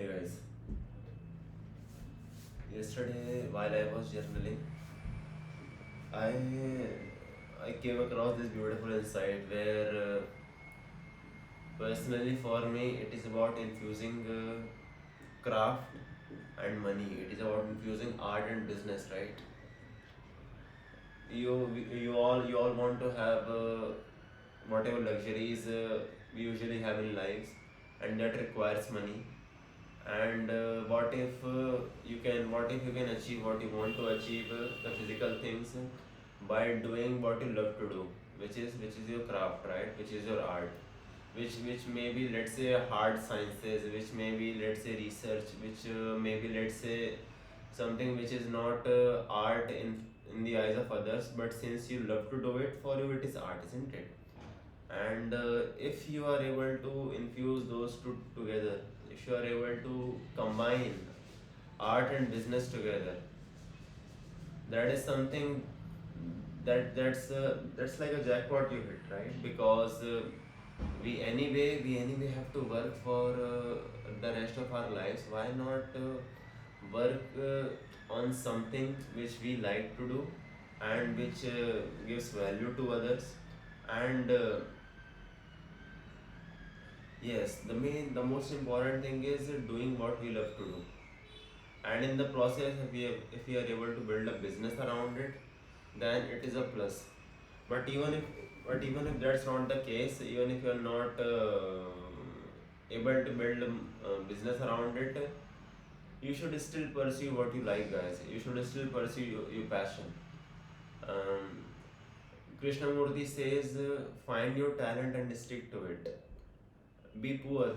Hey guys, yesterday while I was journaling, I I came across this beautiful insight where personally for me it is about infusing craft and money. It is about infusing art and business, right? You you all want to have whatever luxuries we usually have in lives, and that requires money. And what if you can achieve what you want to achieve, the physical things, by doing what you love to do, which is your craft, right? Which is your art, which may be, let's say, hard sciences, which may be, let's say, research, which may be, let's say, something which is not art in the eyes of others, but since you love to do it, for you it is art, isn't it? And if you are able to infuse those two together, if you are able to combine art and business together, that is something that's like a jackpot you hit, right? Because we anyway have to work for the rest of our lives. Why not work on something which we like to do, and which gives value to others? And yes, the most important thing is doing what we love to do, and in the process, if we are able to build a business around it, then it is a plus. But even if that's not the case, even if you are not able to build a business around it, you should still pursue what you like, guys. You should still pursue your passion. Um, Krishnamurti says, find your talent and stick to it. Be poor,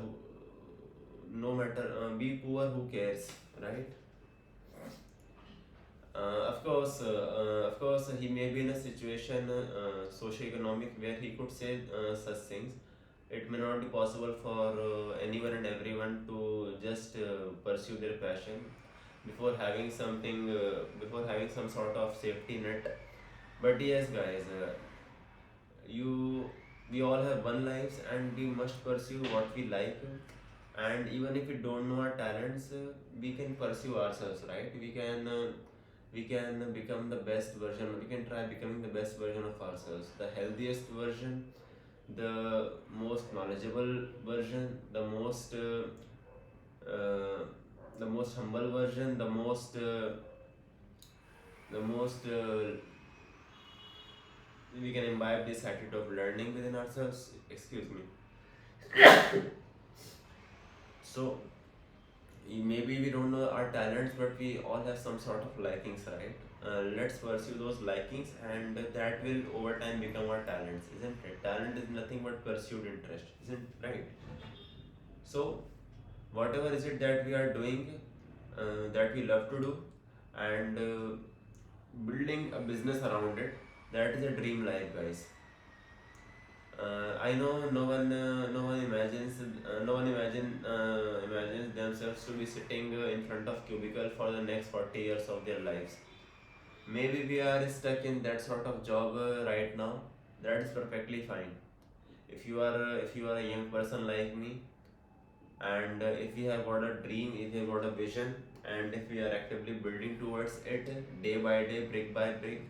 no matter, be poor, who cares, right? Of course, he may be in a situation, socio-economic, where he could say such things. It may not be possible for anyone and everyone to just pursue their passion before having some sort of safety net. But yes, guys, you we all have one lives, and we must pursue what we like. And even if we don't know our talents, we can pursue ourselves, right? We can become the best version. We can try becoming the best version of ourselves, the healthiest version, the most knowledgeable version, uh, the most humble version, the most we can imbibe this attitude of learning within ourselves. Excuse me. So maybe we don't know our talents, but we all have some sort of likings, right? Let's pursue those likings, and that will over time become our talents, isn't it? Talent is nothing but pursued interest, isn't right? So whatever is it that we are doing, that we love to do, and building a business around it, that is a dream life, guys. I know no one imagines themselves to be sitting in front of cubicle for the next 40 years of their lives. Maybe we are stuck in that sort of job right now. That is perfectly fine. If you are a young person like me, and if we have got a dream, if we have got a vision, and if we are actively building towards it day by day, brick by brick,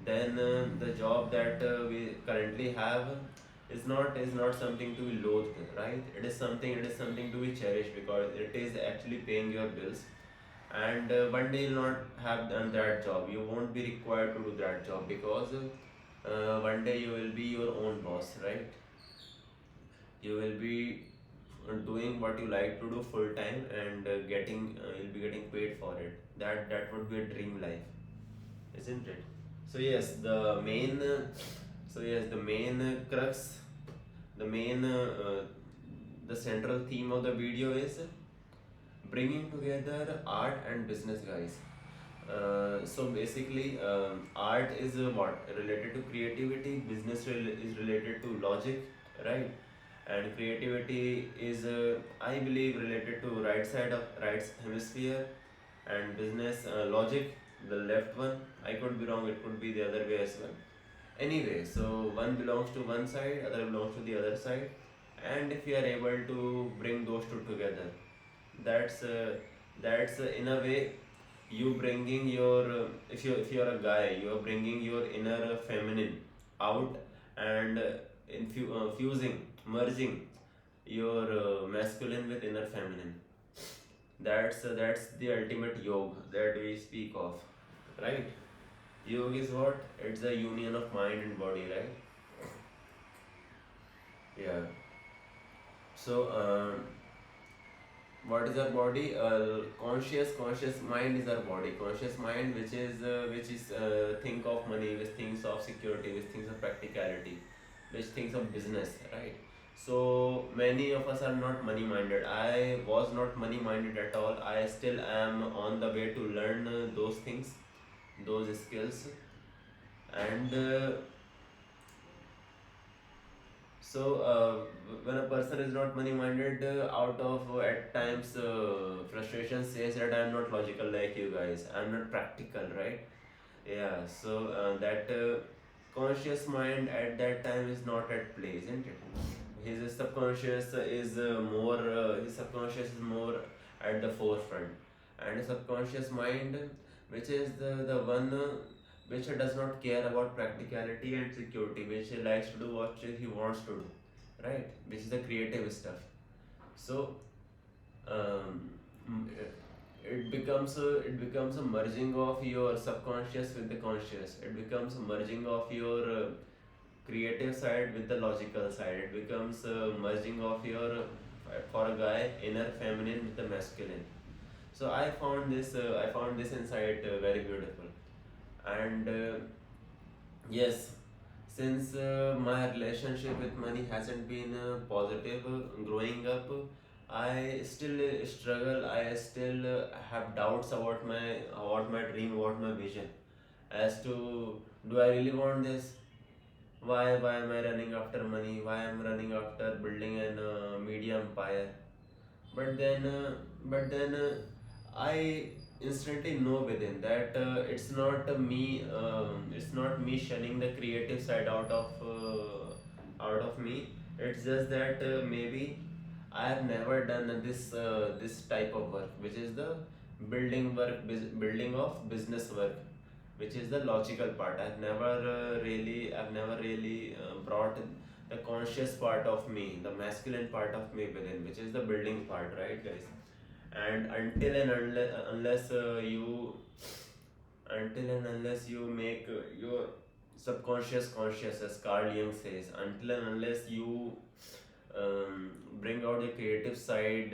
then the job that we currently have is not something to be loathed, right? It is something to be cherished, because it is actually paying your bills. And one day you'll not have done that job. You won't be required to do that job, because one day you will be your own boss, right? You will be doing what you like to do full time, and you'll be getting paid for it. That would be a dream life, isn't it? So yes, the main crux, the main, the central theme of the video is bringing together art and business, guys. So basically, art is what related to creativity, business is related to logic, right? And creativity is, I believe, related to right hemisphere, and business, logic, the left one. I could be wrong. It could be the other way as well. Anyway, so one belongs to one side, other belongs to the other side, and if we are able to bring those two together, that's in a way you bringing your if you're a guy, you are bringing your inner feminine out, and fusing, merging your masculine with inner feminine. That's the ultimate yoga that we speak of, right? Yoga is what? It's a union of mind and body, right? Yeah. So what is our body? Conscious mind is our body. Conscious mind, which is think of money, which thinks of security, which thinks of practicality, which thinks of business, right? So many of us are not money minded. I was not money minded at all. I still am on the way to learn those things, those skills, and when a person is not money minded, out of at times frustration says that I am not logical like you guys, I am not practical, right? Yeah, so that conscious mind at that time is not at play, isn't it? His subconscious is his subconscious is more at the forefront, and his subconscious mind, which is the one which does not care about practicality and security, which likes to do what he wants to do, right? Which is the creative stuff. So um, it becomes a merging of your subconscious with the conscious. It becomes a merging of your creative side with the logical side. It becomes a merging of your for a guy inner feminine with the masculine. So I found this insight very beautiful. And yes, since my relationship with money hasn't been positive growing up, I still struggle. I still have doubts about my dream, about my vision, as to do I really want this? Why am I running after money? Why am I running after building an media empire? But then I instantly know within that it's not me shunning the creative side out of me. It's just that maybe I have never done this type of work, which is the building of business work, which is the logical part. I've never really brought the conscious part of me, the masculine part of me within, which is the building part, right, guys? And until and unless you make your subconscious conscious, as Carl Jung says, until and unless you bring out the creative side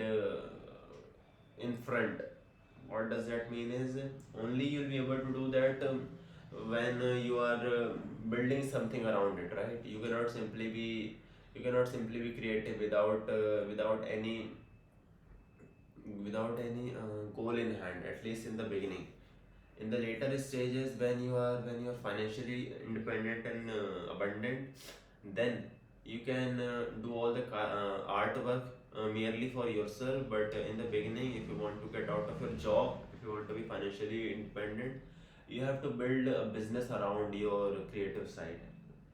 in front. What does that mean is only you'll be able to do that when you are building something around it, right? You cannot simply be creative without any goal in hand, at least in the beginning. In the later stages, when you are financially independent and abundant, then you can do all the artwork merely for yourself. But in the beginning, if you want to get out of your job, if you want to be financially independent, you have to build a business around your creative side,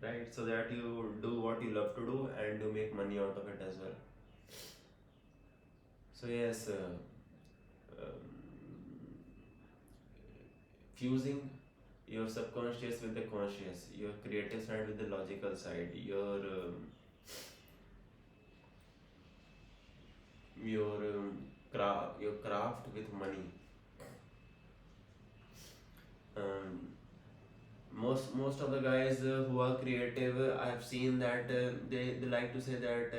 right? So that you do what you love to do and you make money out of it as well. So yes, um, fusing your subconscious with the conscious, your creative side with the logical side, your craft with money. Um, most of the guys who are creative, I have seen that they like to say that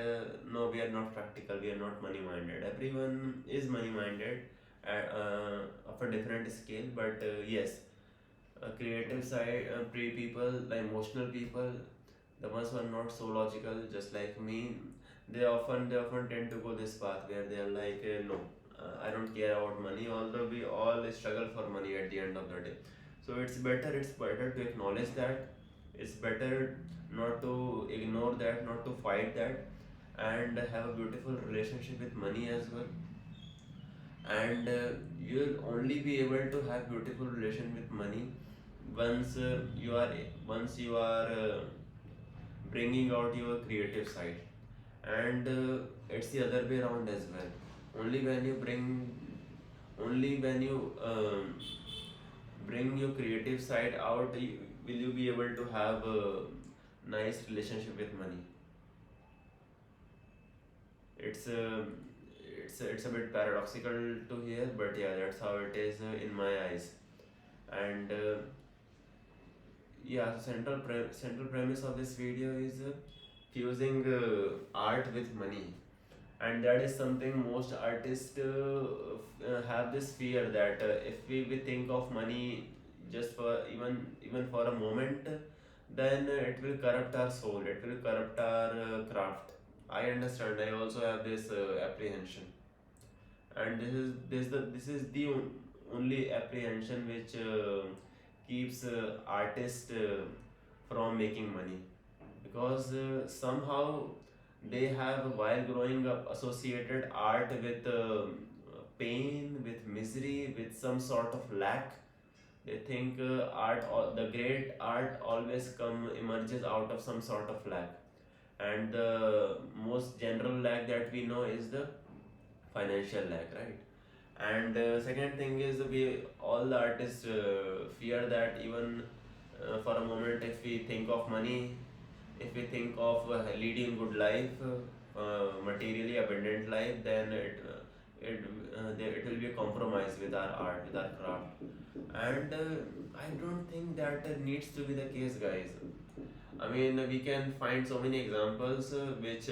no, we are not practical, we are not money minded. Everyone is money minded of a different scale, but yes, creative side, pre people, the emotional people, the ones who are not so logical, just like me, they often tend to go this path where they are like, no, I don't care about money. Although we all struggle for money at the end of the day, so it's better to acknowledge that. It's better not to ignore that, not to fight that, and have a beautiful relationship with money as well. And you'll only be able to have beautiful relation with money once once you are bringing out your creative side. And it's the other way around as well. Only when you only when you bring your creative side out, will you be able to have a nice relationship with money. It's a it's a, it's a bit paradoxical to hear, but yeah, that's how it is in my eyes. And yeah, so central premise of this video is fusing art with money. And that is something most artists have this fear that if we think of money just for even for a moment, then it will corrupt our soul, it will corrupt our craft. I understand, I also have this apprehension. And this is the only apprehension which keeps artists from making money. Because somehow they have, while growing up, associated art with pain, with misery, with some sort of lack. They think the great art always emerges out of some sort of lack. And the most general lack that we know is the financial lack, right? And second thing is, we all the artists fear that even for a moment, if we think of money, if we think of leading good life, materially abundant life, then it will be a compromise with our art, with our craft. And I don't think that needs to be the case, guys. I mean, we can find so many examples which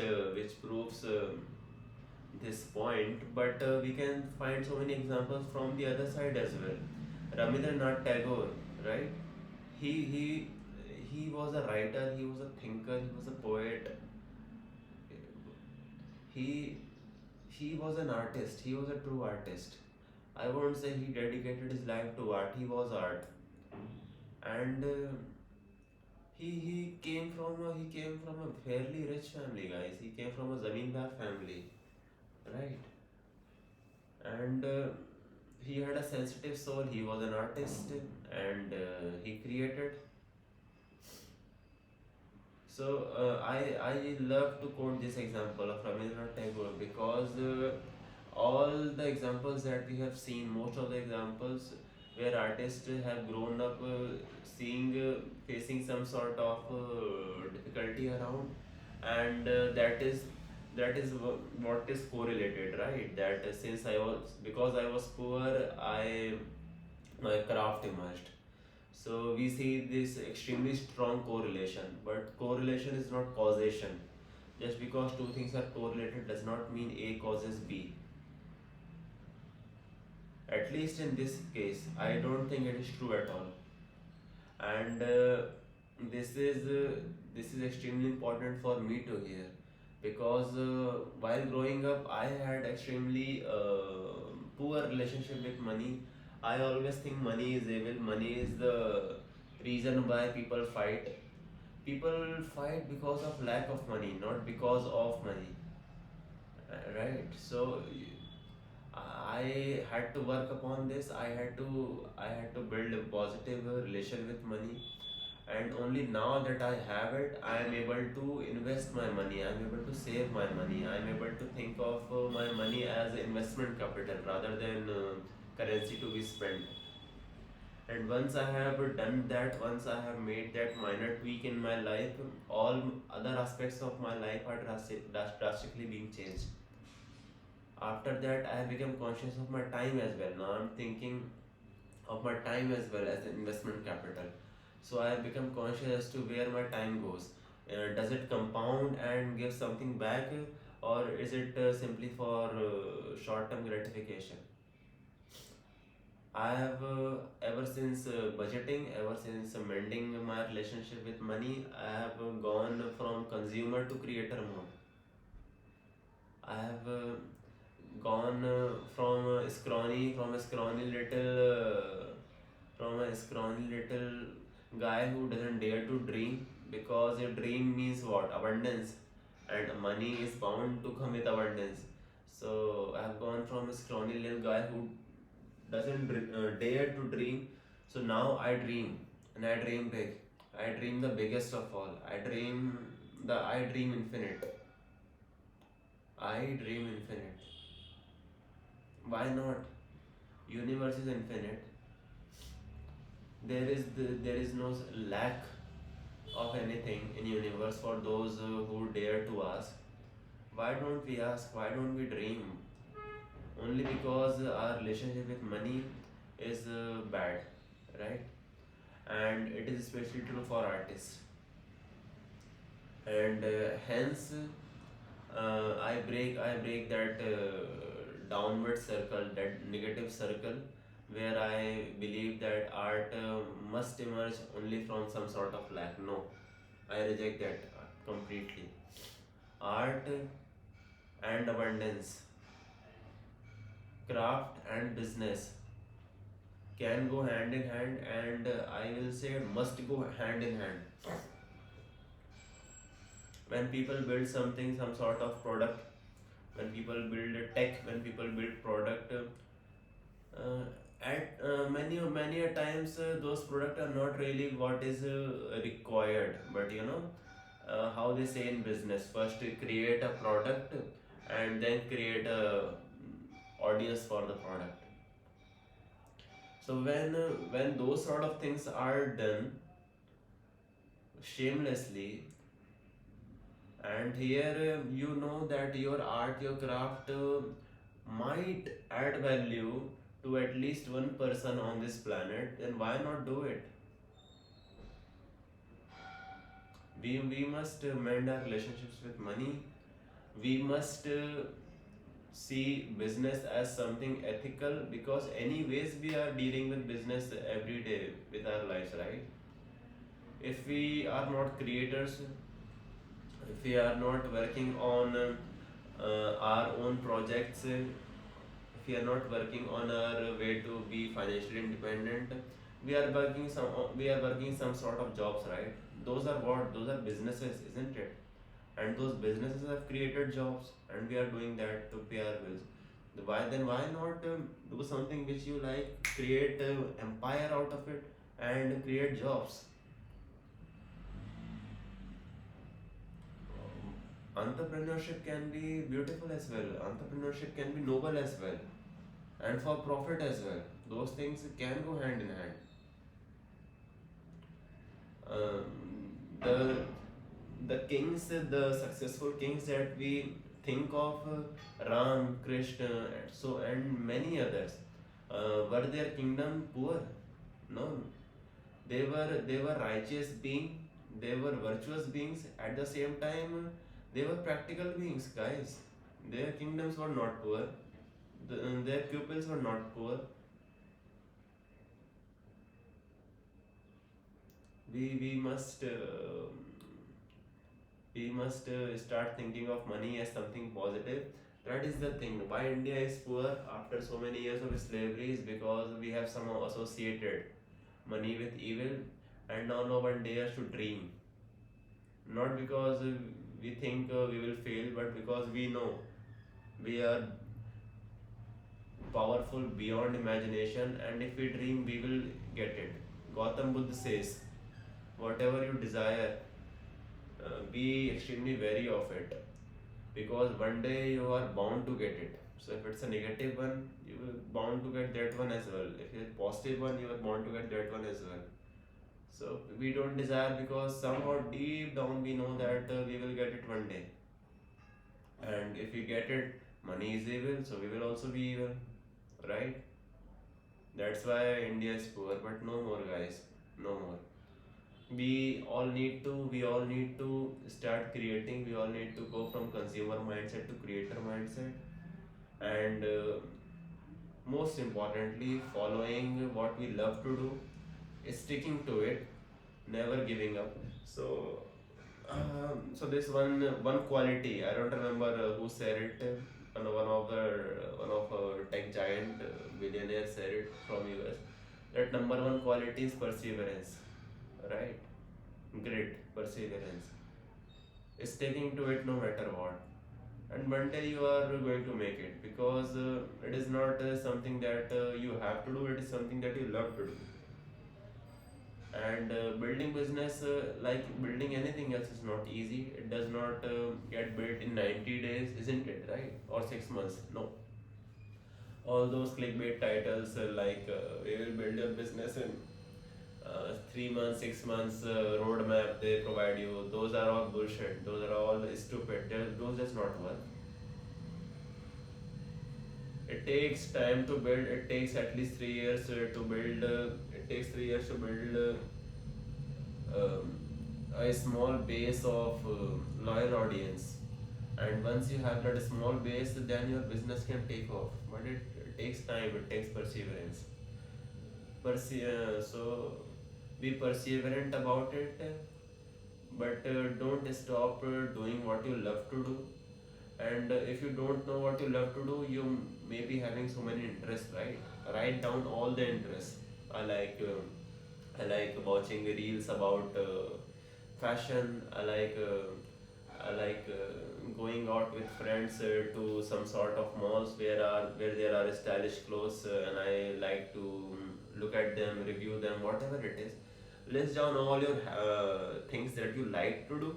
proves this point, but we can find so many examples from the other side as well. Rabindranath Tagore, right? He he was a writer, he was a thinker, he was a poet. He he was an artist. He was a true artist. I won't say he dedicated his life to art. He was art. And he came from a fairly rich family, guys. He came from a zamindar family, right? And he had a sensitive soul. He was an artist, and he created. So I love to quote this example of Rabindranath Tagore, because all the examples that we have seen, most of the examples where artists have grown up seeing facing some sort of difficulty around, and what is correlated, right? That since I was because I was poor, I my craft emerged. So we see this extremely strong correlation, but correlation is not causation. Just because two things are correlated does not mean A causes B. At least in this case, I don't think it is true at all. And this is this is extremely important for me to hear, because while growing up, I had extremely poor relationship with money. I always think money is evil. Money is the reason why people fight. People fight because of lack of money, not because of money, right? So I had to work upon this. I had to build a positive relation with money. And only now that I have it, I am able to invest my money, I am able to save my money, I am able to think of my money as investment capital rather than currency to be spent. And once I have done that, once I have made that minor tweak in my life, all other aspects of my life are drastically being changed. After that, I have become conscious of my time as well. Now I'm thinking of my time as well as an investment capital. So I have become conscious as to where my time goes. Does it compound and give something back, or is it simply for short term gratification? I have, ever since budgeting, ever since mending my relationship with money, I have gone from consumer to creator mode. I have gone from a scrawny little guy who doesn't dare to dream, because a dream means what? Abundance, and money is bound to come with abundance. So I've gone from a scrawny little guy who doesn't dare to dream. So now I dream, and I dream big. I dream the biggest of all. I dream infinite. I dream infinite. Why not? Universe is infinite. There is no lack of anything in universe for those who dare to ask. Why don't we ask? Why don't we dream? Only because our relationship with money is bad, right? And it is especially true for artists. And hence, I break that downward circle, that negative circle, where I believe that art must emerge only from some sort of lack. No, I reject that completely. Art and abundance, craft and business can go hand in hand, and I will say must go hand in hand. When people build something, some sort of product, when people build a tech, when people build product, uh, at many a times those products are not really what is required, but how they say in business, first you create a product and then create a audience for the product. So when those sort of things are done shamelessly, and here you know that your art, your craft might add value to at least one person on this planet, then why not do it? We must mend our relationships with money. We must see business as something ethical, because anyways we are dealing with business every day with our lives, right? If we are not creators, if we are not working on our own projects, if we are not working on our way to be financially independent, we are working some sort of jobs, right? Those are what? Those are businesses, isn't it? And those businesses have created jobs, and we are doing that to pay our bills. Why not do something which you like, create empire out of it, and create jobs? Entrepreneurship can be beautiful as well. Entrepreneurship can be noble as well, and for profit as well. Those things can go hand in hand. The kings, the successful kings that we think of, Ram, Krishna, and many others, were their kingdom poor? No, they were righteous being, they were virtuous beings. At the same time, they were practical beings, guys. Their kingdoms were not poor. Their pupils were not poor. We must start thinking of money as something positive. That is the thing. Why India is poor after so many years of slavery is because we have somehow associated money with evil, and now no one dares to dream. Not because we think we will fail, but because we know we are powerful beyond imagination, and if we dream, we will get it. Gautam Buddha says, whatever you desire, be extremely wary of it, because one day you are bound to get it. So if it's a negative one, you will bound to get that one as well. If it's a positive one, you are bound to get that one as well. So we don't desire because somehow deep down we know that we will get it one day. And if we get it, money is evil, so we will also be evil, right? That's why India is poor, but no more, guys, no more. We all need to start creating. We all need to go from consumer mindset to creator mindset, and most importantly, following what we love to do, sticking to it, never giving up. So this one quality, I don't remember who said it. One of a tech giant billionaire said it from US. That number one quality is perseverance, right? Grit, perseverance, sticking to it no matter what. And one day you are going to make it, because it is not something that you have to do. It is something that you love to do. And building business, like building anything else, is not easy. It does not get built in 90 days, isn't it, right? Or 6 months. No. All those clickbait titles we will build your business in 3 months, 6 months roadmap they provide you. Those are all bullshit. Those are all stupid. Those does not work. It takes time to build. It takes at least 3 years to build. It takes 3 years to build a small base of loyal audience. And once you have that small base, then your business can take off. But it takes time. It takes perseverance. So be perseverant about it, but don't stop doing what you love to do. And if you don't know what you love to do, you may be having so many interests, right? Write down all the interests. I like uh, i like watching reels about fashion. I like going out with friends to some sort of malls where there are stylish clothes, and I like to look at them, review them, whatever it is. List down all your things that you like to do,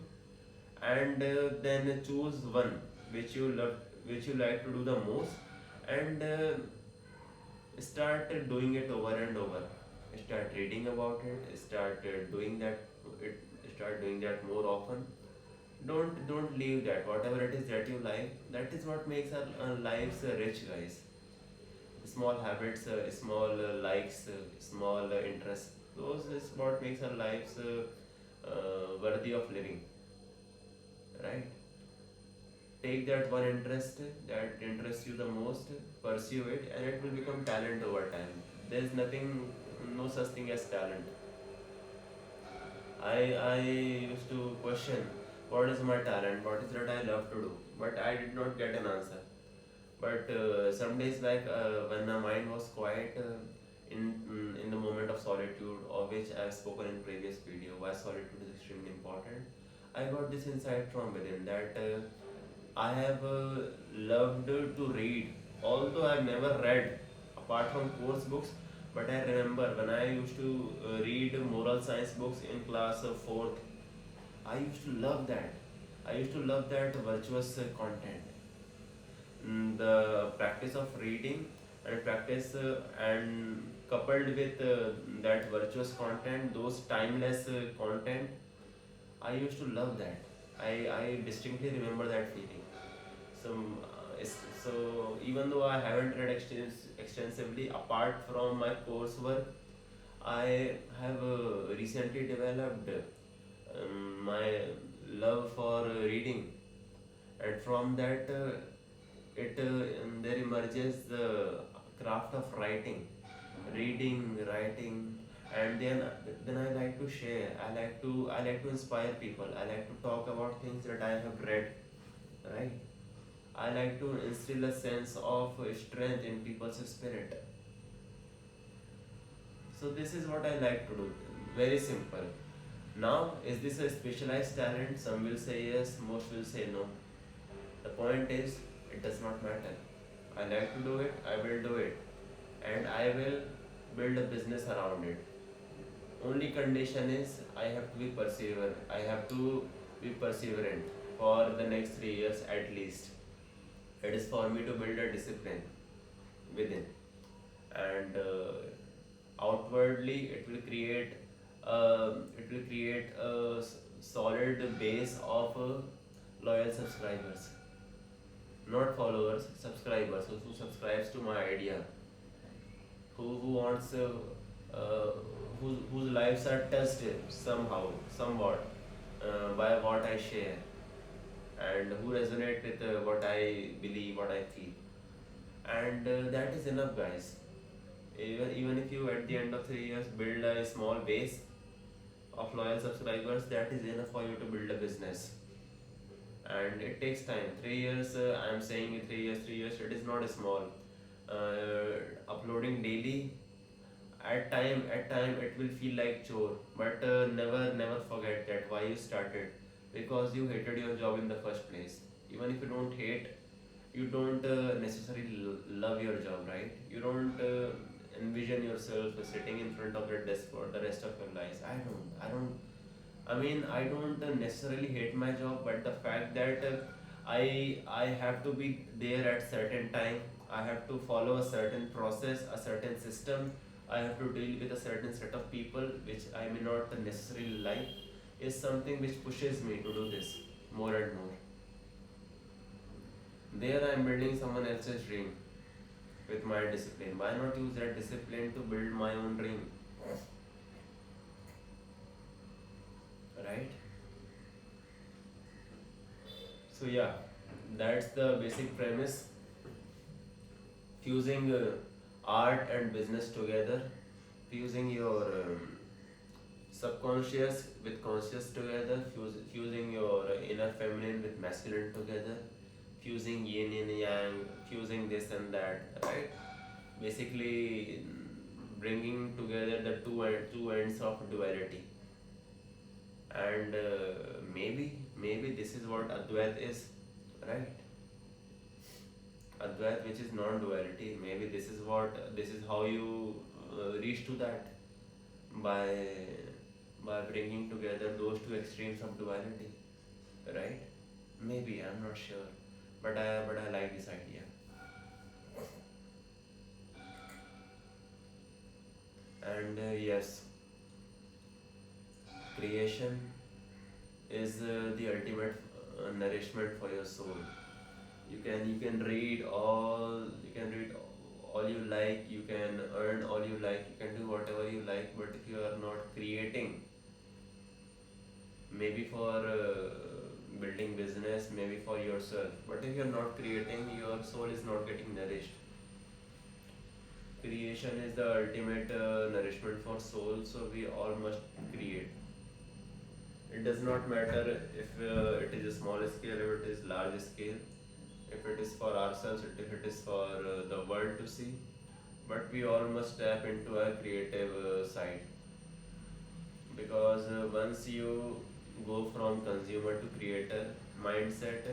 and then choose one which you love, which you like to do the most, and start doing it over and over. Start reading about it. It start doing that more often. Don't leave that. Whatever it is that you like, that is what makes our lives rich, guys. Small habits, small likes, small interests, those is what makes our lives worthy of living, right? Take that one interest that interests you the most, pursue it, and it will become talent over time. There's nothing, no such thing as talent. I used to question what is my talent, what is that I love to do, but I did not get an answer. But some days back, when my mind was quiet, in the moment of solitude, of which I've spoken in previous video, why solitude is extremely important, I got this insight from within that I have loved to read, although I've never read apart from course books. But I remember when I used to read moral science books in class 4th, I used to love that. I used to love that virtuous content. The practice of reading and practice and coupled with that virtuous content, those timeless content, I used to love that. I distinctly remember that feeling. So, so even though I haven't read extensively apart from my coursework, I have recently developed my love for reading, and from that, there emerges the craft of writing, reading, writing, and then I like to share. I like to inspire people. I like to talk about things that I have read, right? I like to instill a sense of strength in people's spirit. So this is what I like to do. Very simple. Now, is this a specialized talent? Some will say yes, most will say no. The point is, it does not matter. I like to do it, I will do it, and I will build a business around it. Only condition is I have to be perseverant. I have to be perseverant for the next 3 years at least. It is for me to build a discipline within, and outwardly it will create a solid base of loyal subscribers, not followers, subscribers who subscribes to my idea, who wants uh, whose lives are touched somehow, somewhat, by what I share, and who resonate with what I believe, what I feel, and that is enough, guys. Even if you at the end of 3 years build a small base of loyal subscribers, that is enough for you to build a business. And it takes time. 3 years, I'm saying 3 years, 3 years, it is not small. Uploading daily, at time it will feel like chore, but never forget that why you started, because you hated your job in the first place. Even if you don't hate, you don't necessarily love your job, right? You don't envision yourself sitting in front of the desk for the rest of your life. I don't, I mean, I don't necessarily hate my job, but the fact that I have to be there at certain time. I have to follow a certain process, a certain system. I have to deal with a certain set of people which I may not necessarily like. Is something which pushes me to do this more and more. There I am building someone else's dream with my discipline. Why not use that discipline to build my own dream? Right? So yeah, that's the basic premise. Fusing art and business together, fusing your subconscious with conscious together, fusing your inner feminine with masculine together, fusing yin and yang, fusing this and that, right? Basically, bringing together the two ends of duality. And maybe this is what Advait is, right? Advait, which is non-duality. Maybe this is how you reach to that, by bringing together those two extremes of duality, right? Maybe, I'm not sure, but I like this idea. And yes, creation is the ultimate nourishment for your soul. You can read all you like, you can earn all you like, you can do whatever you like, but if you are not creating, maybe for building business, maybe for yourself, but if you're not creating, your soul is not getting nourished. Creation is the ultimate nourishment for soul, so we all must create. It does not matter if it is a small scale, if it is large scale, if it is for ourselves, if it is for the world to see, but we all must tap into a creative side, because once you go from consumer to creator mindset,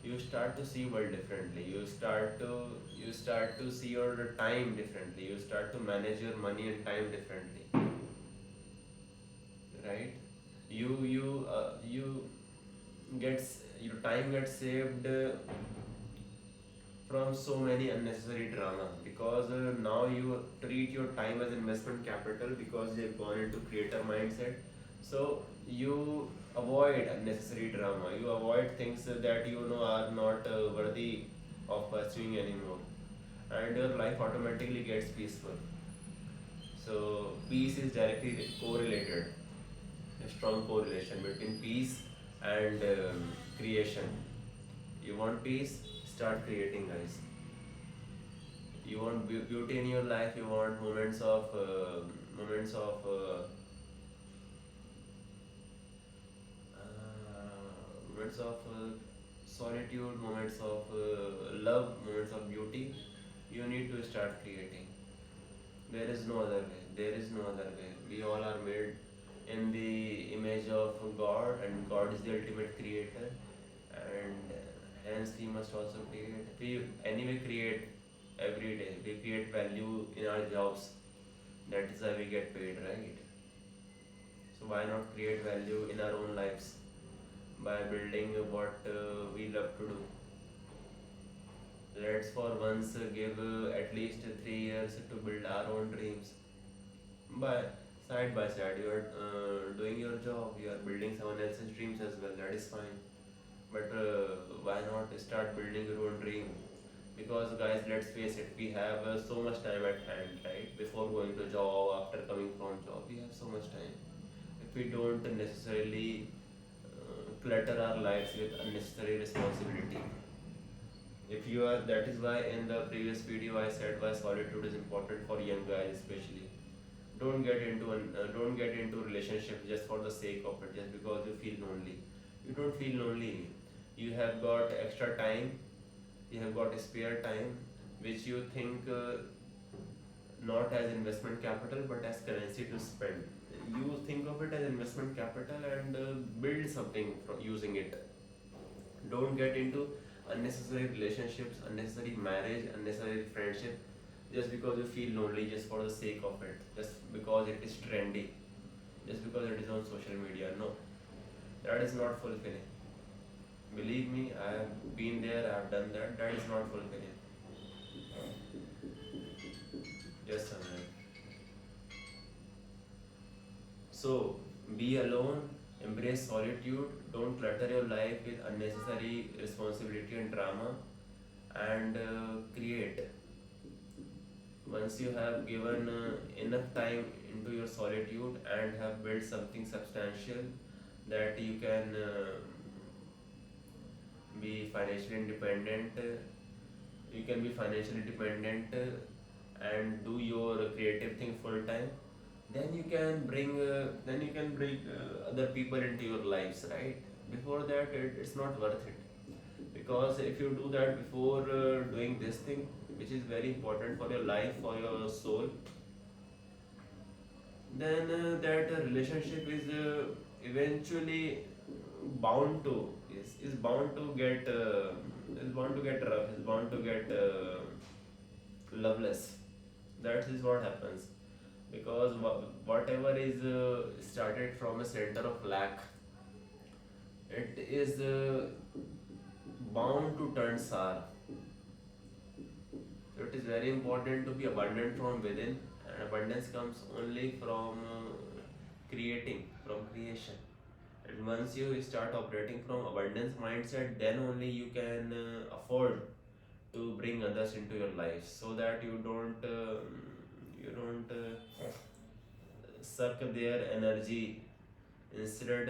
you start to see world differently. You start to see your time differently. You start to manage your money and time differently, right? You your time gets saved from so many unnecessary drama, because now you treat your time as investment capital, because you've gone into creator mindset. So you avoid unnecessary drama, you avoid things that you know are not worthy of pursuing anymore, and your life automatically gets peaceful. So peace is directly correlated, a strong correlation between peace and creation. You want peace, start creating, guys. You want beauty in your life, you want moments of moments of solitude, moments of love, moments of beauty. You need to start creating. There is no other way. There is no other way. We all are made in the image of God, and God is the ultimate creator, and hence we must also create. We anyway create every day. We create value in our jobs. That is why we get paid, right? So why not create value in our own lives by building what we love to do? Let's for once give at least 3 years to build our own dreams. But side by side, you are doing your job, you are building someone else's dreams as well. That is fine. But why not start building your own dream? Because guys, let's face it, we have so much time at hand, right? Before going to job, after coming from job, we have so much time. If we don't necessarily clutter our lives with unnecessary responsibility. If you are, that is why in the previous video I said why solitude is important for young guys especially. Don't get into relationships just for the sake of it, just because you feel lonely. You don't feel lonely. You have got extra time, you have got spare time, which you think not as investment capital but as currency to spend. You think of it as investment capital and build something from using it. Don't get into unnecessary relationships, unnecessary marriage, unnecessary friendship, just because you feel lonely, just for the sake of it, just because it is trendy, just because it is on social media. No, that is not fulfilling. Believe me, I have been there, I have done that. That is not fulfilling. Yes, Samir. So, be alone, embrace solitude, don't clutter your life with unnecessary responsibility and drama, and create. Once you have given enough time into your solitude and have built something substantial that you can be financially independent, you can be financially dependent and do your creative thing full time, then you can bring other people into your lives, right? Before that, it's not worth it, because if you do that before doing this thing, which is very important for your life, for your soul, then that relationship is eventually bound to is bound to get is bound to get rough, is bound to get loveless. That is what happens, because whatever is started from a center of lack, it is bound to turn sour. So it is very important to be abundant from within, and abundance comes only from from creation. And once you start operating from abundance mindset, then only you can afford to bring others into your life, so that you don't suck their energy. Instead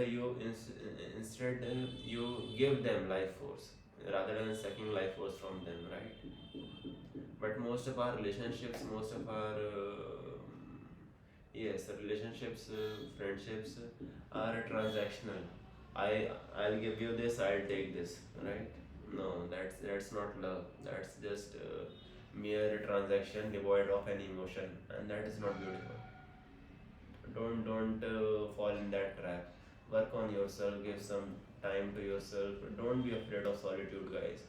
you give them life force rather than sucking life force from them, right? But most of our relationships, most of our yes, relationships, friendships are transactional. I'll give you this, I'll take this, right? No, that's not love. That's just mere transaction devoid of any emotion, and that is not beautiful. Don't fall in that trap. Work on yourself. Give some time to yourself. Don't be afraid of solitude, guys.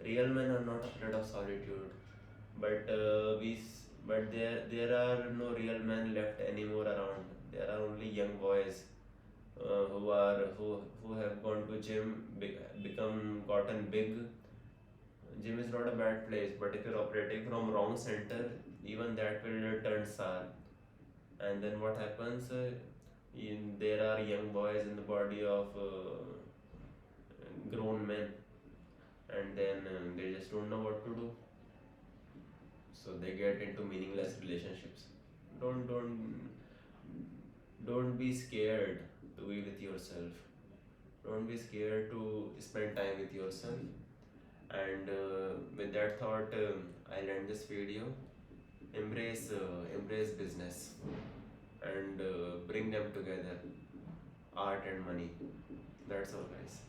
Real men are not afraid of solitude, but but there are no real men left anymore around. There are only young boys who have gone to gym, become gotten big. Gym is not a bad place, but if you're operating from wrong center, even that will turn sour. And then what happens? There are young boys in the body of grown men, and then they just don't know what to do, so they get into meaningless relationships. Don't don't don't be scared to be with yourself. Don't be scared to spend time with yourself. And with that thought, I'll end this video. Embrace business, and bring them together, art and money. That's all, guys.